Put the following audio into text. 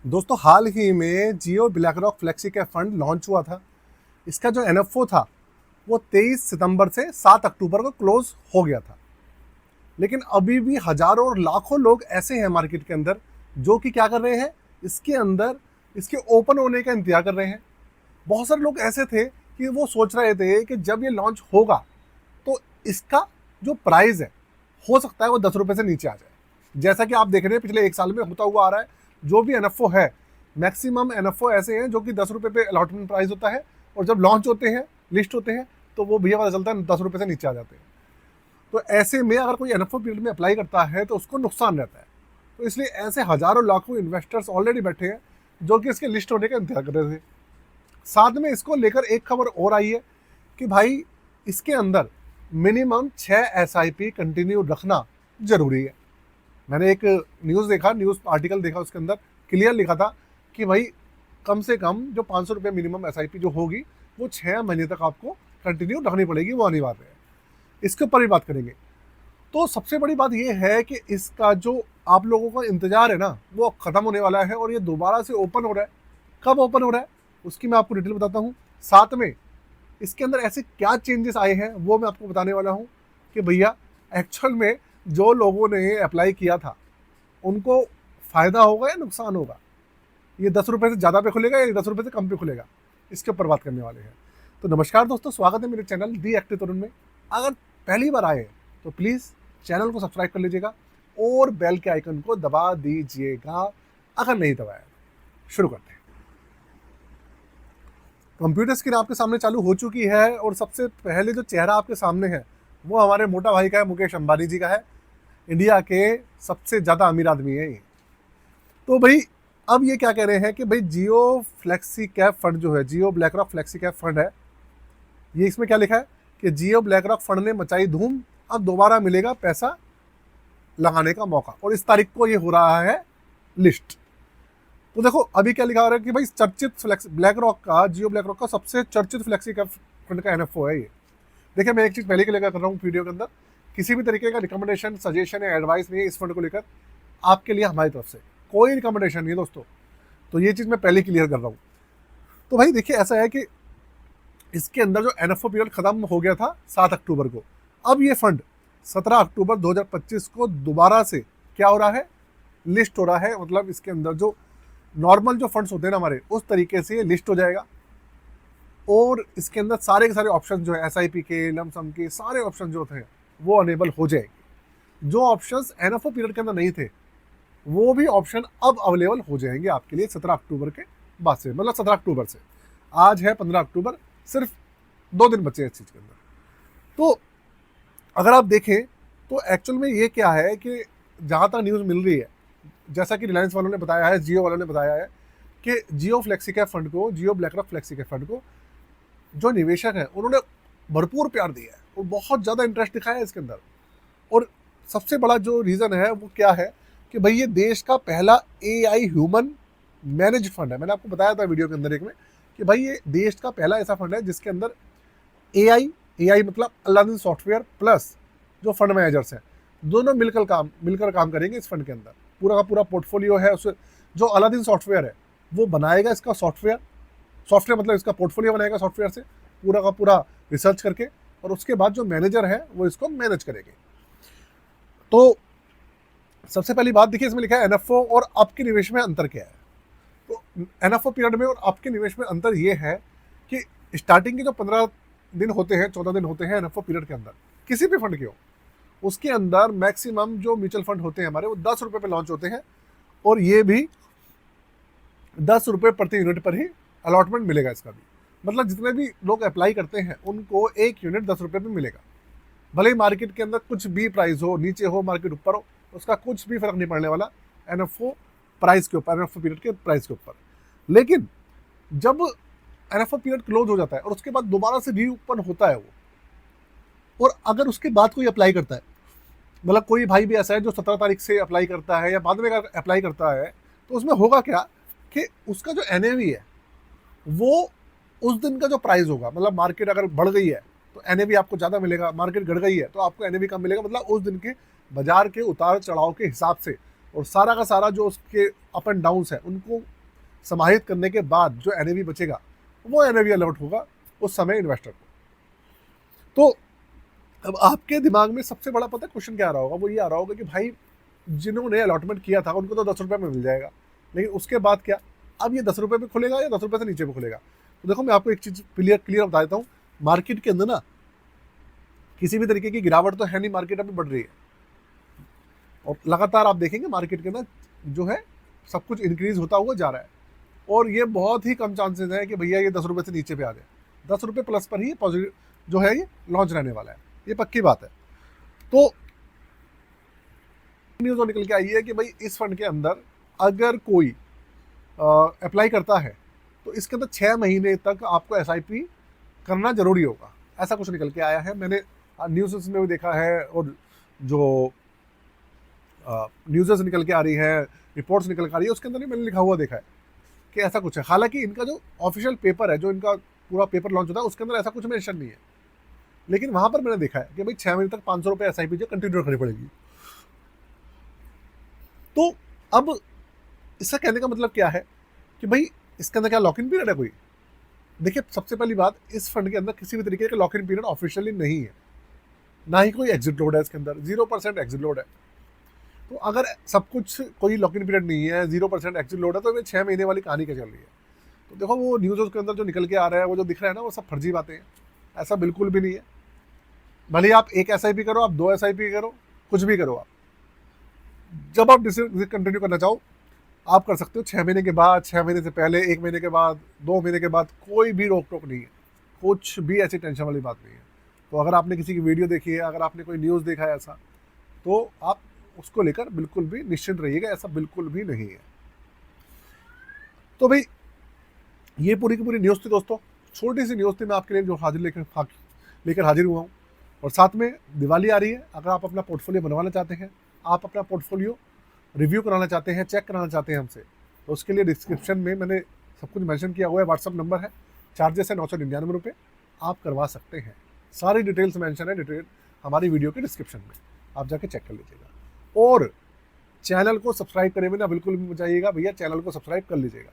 दोस्तों हाल ही में Jio BlackRock flexi cap fund launch हुआ था। इसका जो एनएफओ था वो 23 सितंबर से 7 अक्टूबर को क्लोज हो गया था। लेकिन अभी भी हजारों और लाखों लोग ऐसे हैं मार्केट के अंदर जो कि क्या कर रहे हैं, इसके अंदर इसके ओपन होने का इंतजार कर रहे हैं। बहुत सारे लोग ऐसे थे कि वो सोच रहे थे कि जब ये लॉन्च होगा तो इसका जो प्राइस है हो सकता है वो 10 रुपये से नीचे आ जाए। जैसा कि आप देख रहे हैं पिछले एक साल में होता हुआ आ रहा है। जो भी एनएफओ है, मैक्सिमम एनएफओ ऐसे हैं जो कि 10 रुपये पे अलॉटमेंट प्राइस होता है, और जब लॉन्च होते हैं, लिस्ट होते हैं, तो वो भैया पता चलता है 10 रुपये से नीचे आ जाते हैं। तो ऐसे में अगर कोई एनएफओ पीरियड में अप्लाई करता है तो उसको नुकसान रहता है। तो इसलिए ऐसे हजारों लाखों इन्वेस्टर्स ऑलरेडी बैठे हैं जो कि इसके लिस्ट होने का इंतजार कर रहे थे। साथ में इसको लेकर एक खबर और आई है कि भाई इसके अंदर मिनिमम 6 SIP कंटिन्यू रखना जरूरी है। मैंने एक न्यूज़ आर्टिकल देखा, उसके अंदर क्लियर लिखा था कि भाई कम से कम जो 500 रुपये मिनिमम SIP जो होगी वो 6 महीने तक आपको कंटिन्यू रखनी पड़ेगी, वो अनिवार्य है। इसके ऊपर भी बात करेंगे। तो सबसे बड़ी बात यह है कि इसका जो आप लोगों का इंतजार है ना, वो ख़त्म होने वाला है और ये दोबारा से ओपन हो रहा है। कब ओपन हो रहा है उसकी मैं आपको डिटेल बताता हूँ। साथ में इसके अंदर ऐसे क्या चेंजेस आए हैं वो मैं आपको बताने वाला हूँ कि भैया एक्चुअल में जो लोगों ने अप्लाई किया था उनको फ़ायदा होगा या नुकसान होगा, ये 10 रुपये से ज़्यादा पे खुलेगा या 10 रुपये से कम पे खुलेगा, इसके ऊपर बात करने वाले हैं। तो नमस्कार दोस्तों, स्वागत है मेरे चैनल दी एक्टिव तरुण में। अगर पहली बार आए तो प्लीज़ चैनल को सब्सक्राइब कर लीजिएगा और बेल के आइकन को दबा दीजिएगा अगर नहीं दबाया। शुरू करते हैं। कंप्यूटर स्क्रीन आपके सामने चालू हो चुकी है और सबसे पहले जो चेहरा आपके सामने है वो हमारे मोटा भाई का है, मुकेश अंबानी जी का है। इंडिया के सबसे ज़्यादा अमीर आदमी है ये। तो भाई अब ये क्या कह रहे हैं कि भाई जियो फ्लेक्सी कैप फंड जो है, Jio BlackRock flexi cap fund है, ये इसमें क्या लिखा है कि जियो ब्लैक रॉक फंड ने मचाई धूम, अब दोबारा मिलेगा पैसा लगाने का मौका, और इस तारीख को ये हो रहा है लिस्ट। तो देखो अभी क्या लिखा हो रहा है कि भाई चर्चित ब्लैक रॉक का, जियो ब्लैक रॉक का सबसे चर्चित फ्लेक्सी कैप फंड का एनएफओ है ये। देखिए मैं एक चीज़ पहले के लेकर कर रहा हूँ वीडियो के अंदर, किसी भी तरीके का रिकमेंडेशन, सजेशन या एडवाइस नहीं है इस फंड को लेकर आपके लिए हमारी तरफ से, कोई रिकमेंडेशन नहीं है दोस्तों। तो ये चीज़ मैं पहले क्लियर कर रहा हूँ। तो भाई देखिए ऐसा है कि इसके अंदर जो एनएफओ पीरियड खत्म हो गया था 7 अक्टूबर को, अब ये फंड 17 अक्टूबर 2025 को दोबारा से क्या हो रहा है, लिस्ट हो रहा है। मतलब इसके अंदर जो नॉर्मल जो फंड्स होते हैं ना हमारे, उस तरीके से ये लिस्ट हो जाएगा और इसके अंदर सारे के सारे ऑप्शन जो है SIP के, लमसम के, सारे ऑप्शन जो थे वो अनेबल हो जाएंगे। जो ऑप्शंस एनएफओ पीरियड के अंदर नहीं थे वो भी ऑप्शन अब अवेलेबल हो जाएंगे आपके लिए 17 अक्टूबर के बाद से। मतलब 17 अक्टूबर से, आज है 15 अक्टूबर, सिर्फ 2 दिन बचे हैं इस चीज़ के अंदर। तो अगर आप देखें तो एक्चुअल में ये क्या है कि जहाँ तक न्यूज़ मिल रही है, जैसा कि रिलायंस वालों ने बताया है, जियो वालों ने बताया है कि जियो फ्लेक्सी कैप फंड को, Jio BlackRock flexi cap fund को जो निवेशक हैं उन्होंने भरपूर प्यार दिया है और बहुत ज़्यादा इंटरेस्ट दिखाया है इसके अंदर। और सबसे बड़ा जो रीज़न है वो क्या है कि भाई ये देश का पहला AI ह्यूमन मैनेज फंड है। मैंने आपको बताया था वीडियो के अंदर एक में कि भाई ये देश का पहला ऐसा फंड है जिसके अंदर AI मतलब अलादीन सॉफ्टवेयर प्लस जो फंड मैनेजर्स हैं, दोनों मिलकर काम करेंगे इस फंड के अंदर। पूरा का पूरा पोर्टफोलियो है उस, जो अलादीन सॉफ्टवेयर है वो बनाएगा इसका सॉफ्टवेयर मतलब इसका पोर्टफोलियो बनाएगा सॉफ्टवेयर से, पूरा का पूरा रिसर्च करके, और उसके बाद जो मैनेजर है वो इसको मैनेज करेंगे। तो सबसे पहली बात देखिए, इसमें लिखा है एनएफओ और आपके निवेश में अंतर क्या है। तो एनएफओ पीरियड में और आपके निवेश में अंतर ये है कि स्टार्टिंग के जो 15 दिन होते हैं, 14 दिन होते हैं एनएफओ पीरियड के अंदर, किसी भी फंड के हो, उसके अंदर मैक्सिमम जो म्यूचुअल फंड होते हैं हमारे वो 10 रुपये पे लॉन्च होते हैं, और ये भी 10 रुपये प्रति यूनिट पर ही अलॉटमेंट मिलेगा इसका भी। मतलब जितने भी लोग अप्लाई करते हैं उनको एक यूनिट 10 रुपये पे मिलेगा। भले ही मार्केट के अंदर कुछ भी प्राइस हो, नीचे हो, मार्केट ऊपर हो, उसका कुछ भी फर्क नहीं पड़ने वाला एनएफओ प्राइस के ऊपर, एनएफओ पीरियड के प्राइस के ऊपर। लेकिन जब एनएफओ पीरियड क्लोज हो जाता है और उसके बाद दोबारा से रीओपन होता है वो, और अगर उसके बाद कोई अप्लाई करता है, मतलब कोई भाई भी ऐसा है जो 17 तारीख से अप्लाई करता है या बाद में अप्लाई करता है, तो उसमें होगा क्या कि उसका जो NAV है वो उस दिन का जो प्राइस होगा, मतलब मार्केट अगर बढ़ गई है तो NAV आपको ज़्यादा मिलेगा, मार्केट घट गई है तो आपको NAV कम मिलेगा। मतलब उस दिन के बाजार के उतार चढ़ाव के हिसाब से और सारा का सारा जो उसके अप एंड डाउन्स है उनको समाहित करने के बाद जो एनएवी बचेगा वो एनएवी अलॉट होगा उस समय इन्वेस्टर को। तो अब आपके दिमाग में सबसे बड़ा पता क्वेश्चन क्या आ रहा होगा, वो ये आ रहा होगा कि भाई जिन्होंने अलॉटमेंट किया था उनको तो 10 रुपये में मिल जाएगा, लेकिन उसके बाद क्या, अब ये 10 रुपये पे खुलेगा या 10 रुपये से नीचे पे खुलेगा। तो देखो मैं आपको एक चीज़ क्लियर बता देता हूँ, मार्केट के अंदर ना किसी भी तरीके की गिरावट तो है नहीं, मार्केट अभी बढ़ रही है और लगातार आप देखेंगे मार्केट के अंदर जो है सब कुछ इंक्रीज होता हुआ जा रहा है और ये बहुत ही कम चांसेस है कि भैया ये 10 रुपये से नीचे पे आ जाए, 10 रुपये प्लस पर ही पॉजिटिव जो है ये लॉन्च रहने वाला है, ये पक्की बात है। तो न्यूज़ निकल के आई है कि भाई इस फंड के अंदर अगर कोई अप्लाई करता है तो इसके अंदर 6 महीने तक आपको SIP करना जरूरी होगा, ऐसा कुछ निकल के आया है। मैंने न्यूज़ में भी देखा है और जो न्यूज़ निकल के आ रही है, रिपोर्ट्स निकल के आ रही है, उसके अंदर भी मैंने लिखा हुआ देखा है कि ऐसा कुछ है। हालांकि इनका जो ऑफिशियल पेपर है, जो इनका पूरा पेपर लॉन्च होता है, उसके अंदर ऐसा कुछ मेंशन नहीं है, लेकिन वहां पर मैंने देखा है कि भाई 6 महीने तक 500 रुपये SIP जो कंटिन्यू रखनी पड़ेगी। तो अब इसका कहने का मतलब क्या है कि भाई इसके अंदर क्या लॉक इन पीरियड है कोई? देखिए सबसे पहली बात, इस फंड के अंदर किसी भी तरीके का लॉक इन पीरियड ऑफिशियली नहीं है, ना ही कोई एग्जिट लोड है इसके अंदर, 0% एग्जिट लोड है। तो अगर सब कुछ कोई लॉक इन पीरियड नहीं है, 0% एग्जिट लोड है, तो ये 6 महीने वाली कहानी क्या चल रही है? तो देखो वो न्यूज़ के अंदर जो निकल के आ रहा है, वो जो दिख रहा है ना, वो सब फर्जी बातें हैं, ऐसा बिल्कुल भी नहीं है। भले आप एक SIP करो, आप 2 SIP करो, कुछ भी करो, आप जब आप कंटिन्यू करना चाहो आप कर सकते हो, 6 महीने के बाद, 6 महीने से पहले, 1 महीने के बाद, 2 महीने के बाद, कोई भी रोक टोक नहीं है, कुछ भी ऐसी टेंशन वाली बात नहीं है। तो अगर आपने किसी की वीडियो देखी है, अगर आपने कोई न्यूज़ देखा है ऐसा, तो आप उसको लेकर बिल्कुल भी निश्चिंत रहिएगा, ऐसा बिल्कुल भी नहीं है। तो भाई ये पूरी की पूरी न्यूज़ थी दोस्तों, छोटी सी न्यूज़ थी, मैं आपके लिए जो लेकर हाजिर हुआ हूँ। और साथ में दिवाली आ रही है, अगर आप अपना पोर्टफोलियो बनवाना चाहते हैं, आप अपना पोर्टफोलियो रिव्यू कराना चाहते हैं, चेक कराना चाहते हैं हमसे, तो उसके लिए डिस्क्रिप्शन में मैंने सब कुछ मेंशन किया हुआ है, व्हाट्सअप नंबर है, चार्जेस है 999 रुपये, आप करवा सकते हैं। सारी डिटेल्स मेंशन है डिटेल हमारी वीडियो के डिस्क्रिप्शन में, आप जाके चेक कर लीजिएगा। और चैनल को सब्सक्राइब करे बिना बिल्कुल भी मत जाइएगा भैया, चैनल को सब्सक्राइब कर लीजिएगा।